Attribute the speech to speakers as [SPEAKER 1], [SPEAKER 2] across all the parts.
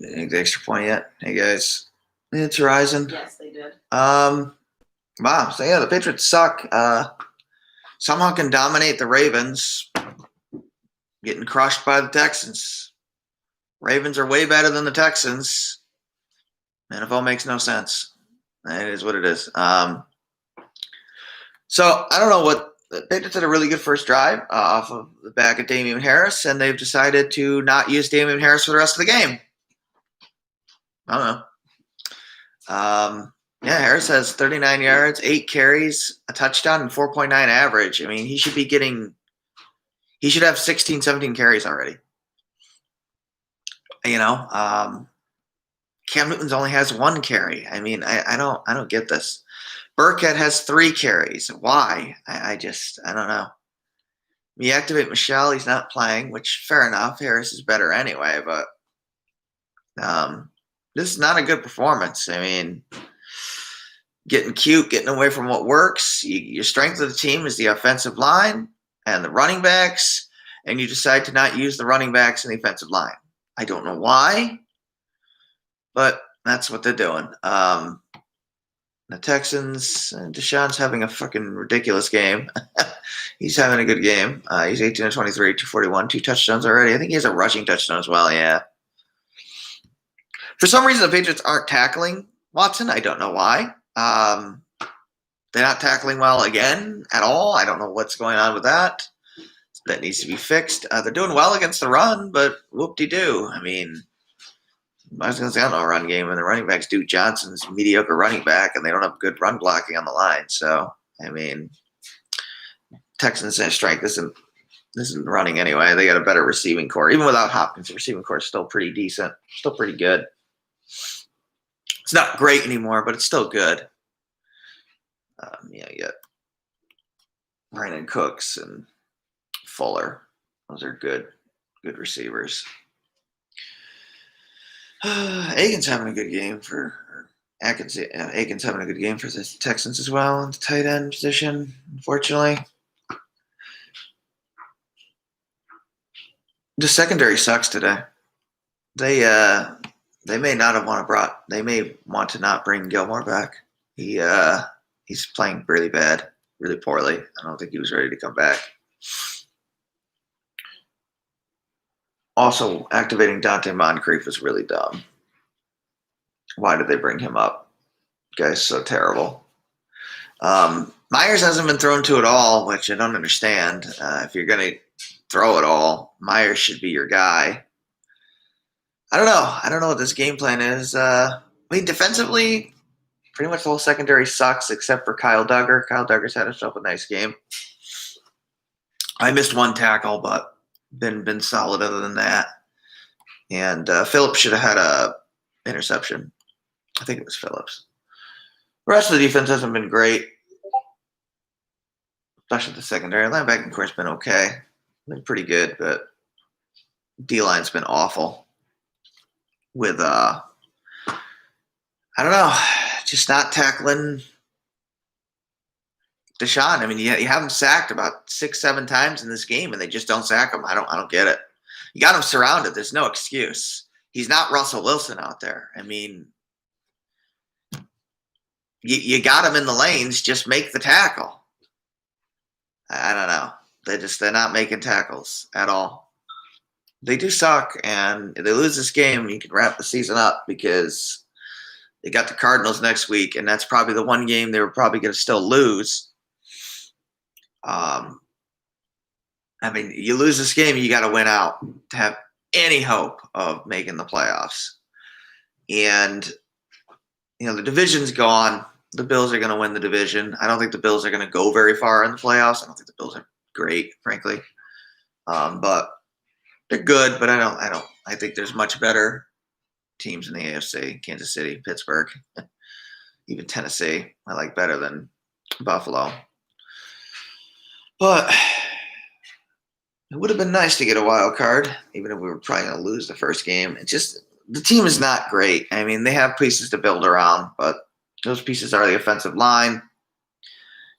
[SPEAKER 1] Any extra point yet? Hey guys, it's Horizon.
[SPEAKER 2] Yes, they did.
[SPEAKER 1] Wow. So yeah, the Patriots suck. Somehow can dominate the Ravens, getting crushed by the Texans. Ravens are way better than the Texans. NFL makes no sense. It is what it is. So I don't know what the Patriots had a really good first drive off of the back of Damian Harris, and they've decided to not use Damian Harris for the rest of the game. I don't know. Yeah, Harris has 39 yards, 8 carries, a touchdown, and 4.9 average. I mean, he should have 16, 17 carries already. You know, Cam Newton's only has 1 carry. I mean, I don't get this. Burkhead has 3 carries. Why? I don't know. You activate Michelle, he's not playing, which fair enough. Harris is better anyway, but this is not a good performance. I mean, getting cute, getting away from what works. Your strength of the team is the offensive line and the running backs, and you decide to not use the running backs and the offensive line. I don't know why, but that's what they're doing. The Texans, Deshaun's having a fucking ridiculous game. He's having a good game. He's 18 of 23, 241, 2 touchdowns already. I think he has a rushing touchdown as well, yeah. For some reason, the Patriots aren't tackling Watson. I don't know why. They're not tackling well again at all. I don't know what's going on with that. That needs to be fixed. They're doing well against the run, but whoop-de-doo. I mean, I was going to say, I don't know a run game, and the running back's Duke Johnson's mediocre running back, and they don't have good run blocking on the line. So, I mean, Texans' strength isn't running anyway. They got a better receiving core. Even without Hopkins, the receiving core is still pretty decent, still pretty good. It's not great anymore, but it's still good. You got Brandon Cooks and Fuller. Those are good receivers. Aiken's having a good game for Atkins. Aiken's having a good game for the Texans as well in the tight end position. Unfortunately, the secondary sucks today. They may not have They may want to not bring Gilmore back. He's playing really bad, really poorly. I don't think he was ready to come back. Also, activating Dante Moncrief was really dumb. Why did they bring him up? Guy's so terrible. Myers hasn't been thrown to at all, which I don't understand. If you're going to throw it all, Myers should be your guy. I don't know. I don't know what this game plan is. I mean, defensively, pretty much the whole secondary sucks except for Kyle Duggar. Kyle Duggar's had himself a nice game. I missed 1 tackle, but been solid other than that. And Phillips should have had a interception. I think it was Phillips. The rest of the defense hasn't been great, especially the secondary. Linebacking core's been okay. Been pretty good, but D-line's been awful. With I don't know, just not tackling Deshaun. I mean, you have him sacked about 6-7 times in this game, and they just don't sack him. I don't get it. You got him surrounded. There's no excuse. He's not Russell Wilson out there. I mean, you got him in the lanes. Just make the tackle. I don't know. They're not making tackles at all. They do suck, and if they lose this game, you can wrap the season up because they got the Cardinals next week, and that's probably the one game they were probably going to still lose. I mean, you lose this game, you got to win out to have any hope of making the playoffs. And, the division's gone. The Bills are going to win the division. I don't think the Bills are going to go very far in the playoffs. I don't think the Bills are great, frankly. But they're good, but I think there's much better teams in the AFC. Kansas City, Pittsburgh, even Tennessee, I like better than Buffalo. But it would have been nice to get a wild card, even if we were probably going to lose the first game. It's just the team is not great. I mean, they have pieces to build around, but those pieces are the offensive line.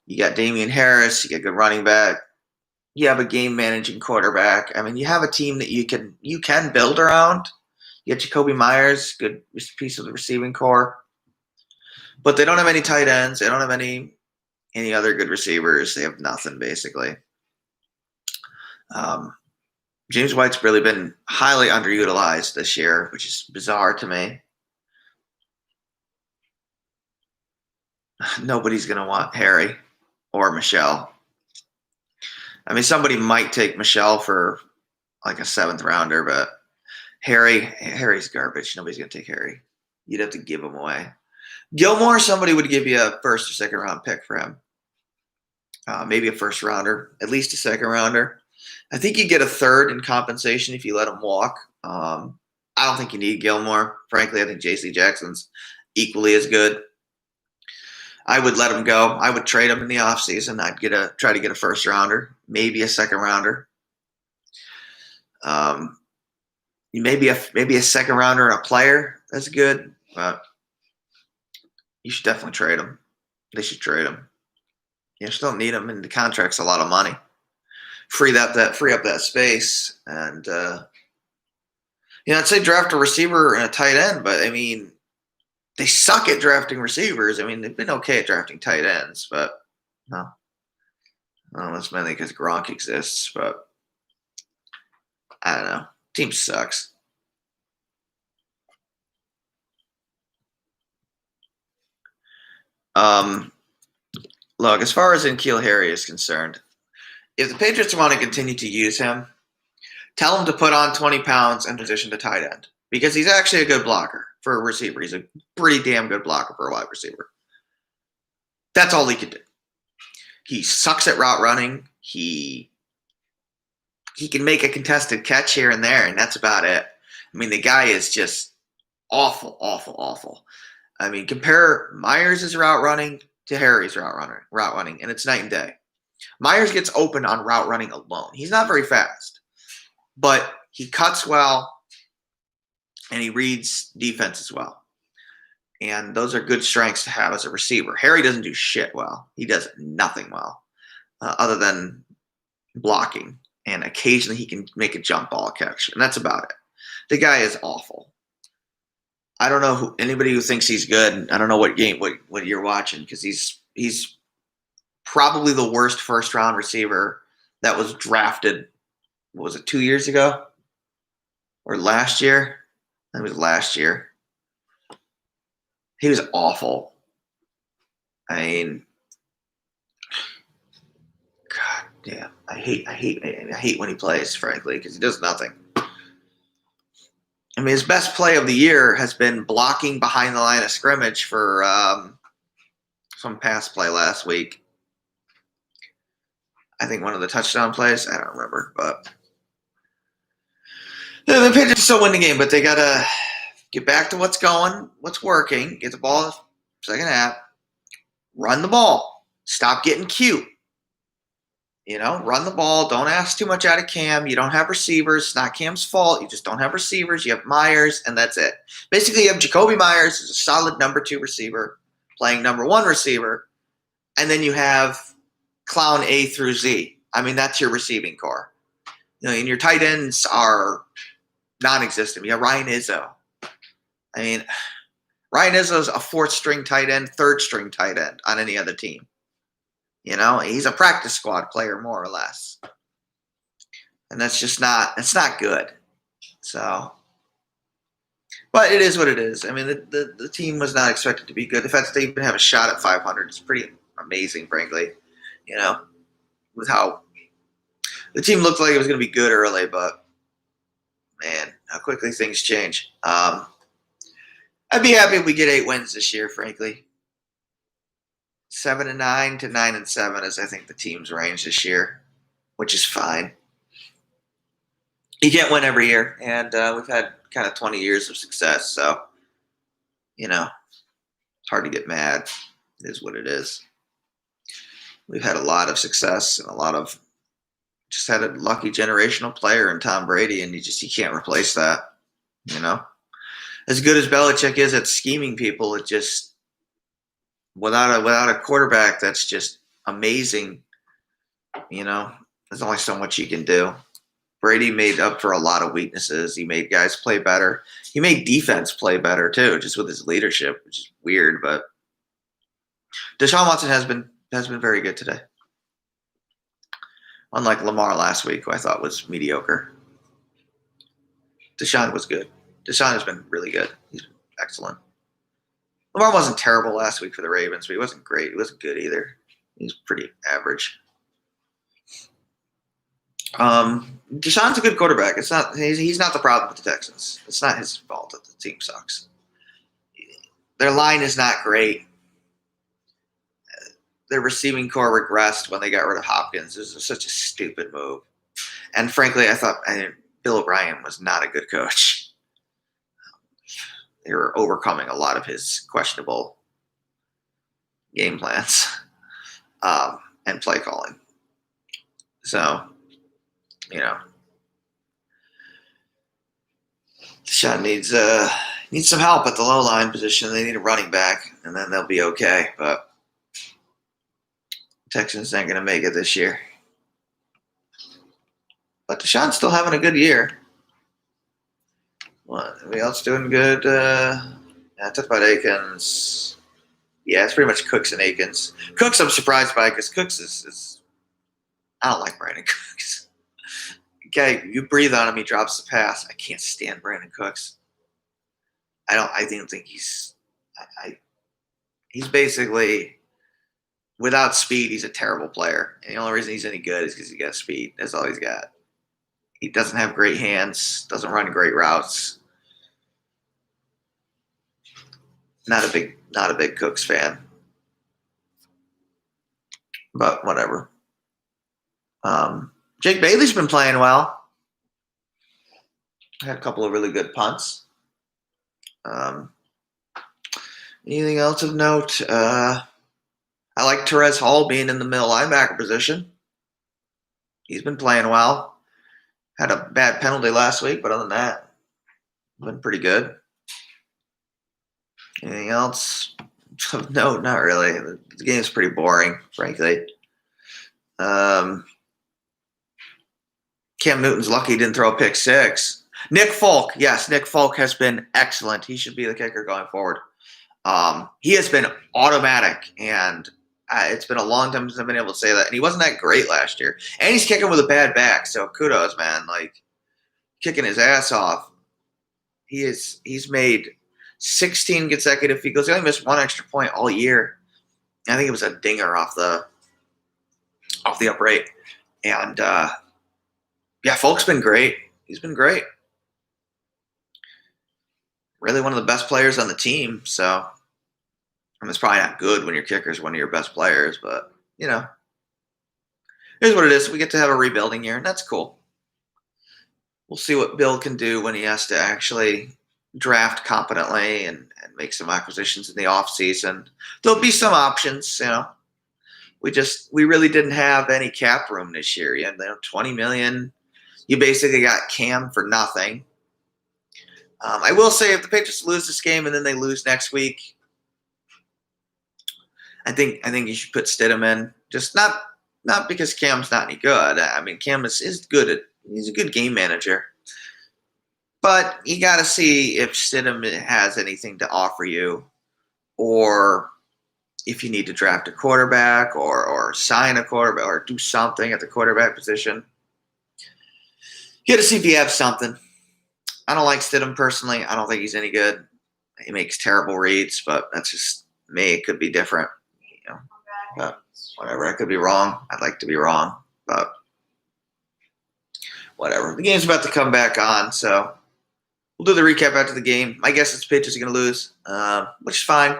[SPEAKER 1] You got Damian Harris. You got a good running back. You have a game-managing quarterback. I mean, you have a team that you can build around. You get Jacoby Myers, good piece of the receiving core. But they don't have any tight ends. They don't have any other good receivers. They have nothing, basically. James White's really been highly underutilized this year, which is bizarre to me. Nobody's going to want Harry or Michelle. I mean, somebody might take Michelle for like a 7th rounder, but Harry's garbage. Nobody's going to take Harry. You'd have to give him away. Gilmore, somebody would give you a 1st or 2nd round pick for him. Maybe a 1st rounder, at least a 2nd rounder. I think you get a 3rd in compensation if you let him walk. I don't think you need Gilmore. Frankly, I think J.C. Jackson's equally as good. I would let him go. I would trade him in the offseason. I'd try to get a 1st rounder, maybe a 2nd rounder. Maybe a 2nd rounder and a player. That's good, but you should definitely trade him. They should trade him. You just don't need him, and the contract's a lot of money. Free up that space, and I'd say draft a receiver and a tight end, but I mean, they suck at drafting receivers. I mean, they've been okay at drafting tight ends, but no. Well, that's mainly because Gronk exists, but I don't know. Team sucks. Look, as far as N'Keal Harry is concerned, if the Patriots want to continue to use him, tell him to put on 20 pounds and position to tight end, because he's actually a good blocker for a receiver. He's a pretty damn good blocker for a wide receiver. That's all he can do. He sucks at route running. He can make a contested catch here and there, and that's about it. I mean, the guy is just awful, awful, awful. I mean, compare Myers' route running to Harry's route running, and it's night and day. Myers gets open on route running alone. He's not very fast, but he cuts well, and he reads defenses well. And those are good strengths to have as a receiver. Harry doesn't do shit well. He does nothing well, other than blocking. And occasionally he can make a jump ball catch, and that's about it. The guy is awful. I don't know anybody who thinks he's good. I don't know what you're watching, because he's probably the worst 1st round receiver that was drafted. What was it, 2 years ago or last year? It was last year. He was awful. I mean, God damn, I hate when he plays, frankly, because he does nothing. I mean, his best play of the year has been blocking behind the line of scrimmage for some pass play last week. I think one of the touchdown plays. I don't remember, but the Patriots still win the game, but they gotta get back to what's working. Get the ball 2nd half. Run the ball. Stop getting cute. Run the ball. Don't ask too much out of Cam. You don't have receivers. It's not Cam's fault. You just don't have receivers. You have Myers, and that's it. Basically, you have Jacoby Myers as a solid number 2 receiver playing number 1 receiver, and then you have clown A through Z. I mean, that's your receiving core. And your tight ends are non-existent. You have Ryan Izzo. I mean, Ryan Izzo's a 4th-string tight end, 3rd-string tight end on any other team. He's a practice squad player, more or less. And that's just it's not good. So, but it is what it is. I mean, the team was not expected to be good. The fact that they even have a shot at 500 is pretty amazing, frankly. With how the team looked like it was going to be good early, but man, how quickly things change. I'd be happy if we get 8 wins this year, frankly. 7-9 to 9-7 is, I think, the team's range this year, which is fine. You can't win every year, and we've had kind of 20 years of success, so it's hard to get mad. It is what it is. We've had a lot of success and just had a lucky generational player in Tom Brady, and you can't replace that. As good as Belichick is at scheming people, it just without a quarterback that's just amazing. There's only so much you can do. Brady made up for a lot of weaknesses. He made guys play better. He made defense play better too, just with his leadership, which is weird. But Deshaun Watson has been very good today. Unlike Lamar last week, who I thought was mediocre. Deshaun was good. Deshaun has been really good. He's been excellent. Lamar wasn't terrible last week for the Ravens, but he wasn't great. He wasn't good either. He's pretty average. Deshaun's a good quarterback. He's not the problem with the Texans. It's not his fault that the team sucks. Their line is not great. Their receiving core regressed when they got rid of Hopkins. This was such a stupid move. And frankly, I thought Bill O'Brien was not a good coach. They were overcoming a lot of his questionable game plans and play calling. So, Deshaun needs some help at the low line position. They need a running back, and then they'll be okay. But Texans ain't going to make it this year. But Deshaun's still having a good year. What? Anybody else doing good? I talked about Akins. Yeah, it's pretty much Cooks and Akins. Cooks I'm surprised by because Cooks is I don't like Brandon Cooks. Okay, you breathe on him, he drops the pass. I can't stand Brandon Cooks. I didn't think he's basically without speed, he's a terrible player. And the only reason he's any good is because he got speed. That's all he's got. He doesn't have great hands, doesn't run great routes. Not a big Cooks fan. But whatever. Jake Bailey's been playing well. Had a couple of really good punts. Anything else of note? I like Terez Hall being in the middle linebacker position. He's been playing well. Had a bad penalty last week, but other than that, been pretty good. Anything else? No, not really. The game's pretty boring, frankly. Cam Newton's lucky he didn't throw a pick six. Nick Folk. Yes, Nick Folk has been excellent. He should be the kicker going forward. He has been automatic, and it's been a long time since I've been able to say that. And he wasn't that great last year. And he's kicking with a bad back, so kudos, man. Like, kicking his ass off. He's made 16 consecutive field goals. He only missed one extra point all year. I think it was a dinger off the upright. And Folk's been great. He's been great. Really one of the best players on the team. So, I mean, it's probably not good when your kicker's one of your best players, but, here's what it is. We get to have a rebuilding year, and that's cool. We'll see what Bill can do when he has to actually draft competently and make some acquisitions in the offseason. There'll be some options, We really didn't have any cap room this year. You had $20 million. You basically got Cam for nothing. I will say if the Patriots lose this game and then they lose next week, I think you should put Stidham in. Just not because Cam's not any good. I mean, Cam is good he's a good game manager. But you got to see if Stidham has anything to offer you, or if you need to draft a quarterback or sign a quarterback or do something at the quarterback position. You got to see if you have something. I don't like Stidham personally. I don't think he's any good. He makes terrible reads, but that's just me. It could be different. But whatever. I could be wrong. I'd like to be wrong, but whatever. The game's about to come back on, so we'll do the recap after the game. My guess is the Patriots are going to lose, which is fine.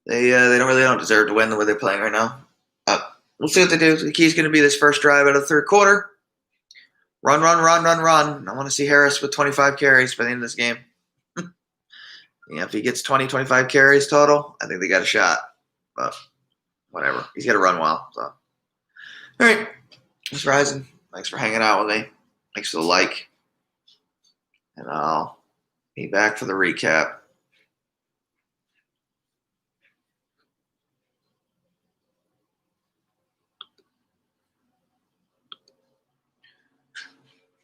[SPEAKER 1] They don't deserve to win the way they're playing right now. We'll see what they do. The key is going to be this first drive out of the third quarter. Run. I want to see Harris with 25 carries by the end of this game. If he gets 20, 25 carries total, I think they got a shot. But whatever. He's got to run well. So, all right. It's Rising. Thanks for hanging out with me. Thanks for the like. And I'll be back for the recap.